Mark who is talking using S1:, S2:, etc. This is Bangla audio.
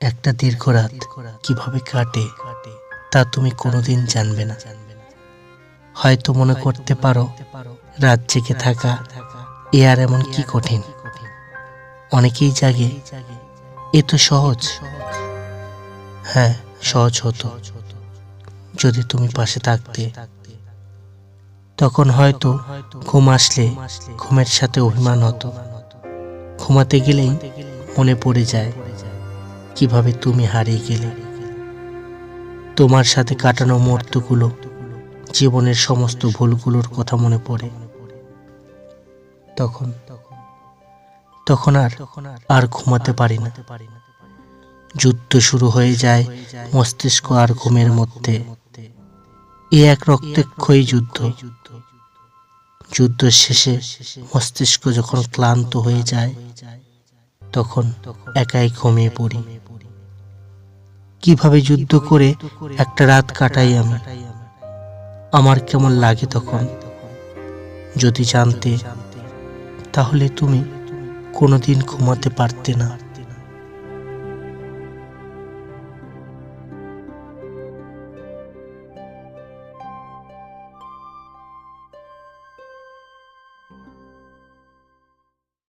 S1: একটা দীর্ঘ রাত কিভাবে কাটে তা তুমি কোনোদিন জানবে না। হয়তো মনে করতে পারো রাত জেগে থাকা এ আর এমন কি কঠিন। অনেকেই জাগে, এ তো সহজ। হ্যাঁ, সহজ হতো যদি তুমি পাশে থাকতে। তখন হয়তো ঘুম আসলে ঘুমের সাথে অভিমান হতো। ঘুমাতে গেলেই মনে পড়ে যায় কিভাবে তুমি হারিয়ে গেলে। তোমার সাথে কাটানো মুহূর্তগুলো, জীবনের সমস্ত ভুলগুলোর কথা মনে পড়ে। তখন আর ঘুমাতে পারি না। যুদ্ধ শুরু হয়ে যায় মস্তিষ্ক আর ঘুমের মধ্যে। এ এক রক্তক্ষয়ী যুদ্ধ। যুদ্ধ শেষে মস্তিষ্ক যখন ক্লান্ত হয়ে যায়, তখন একাই ঘুমিয়ে পড়ি। কিভাবে যুদ্ধ করে একটা রাত কাটাই আমি, আমার কেমন লাগে তখন। যদি জানতে, তাহলে তুমি কোনোদিন ঘুমাতে পারতে না।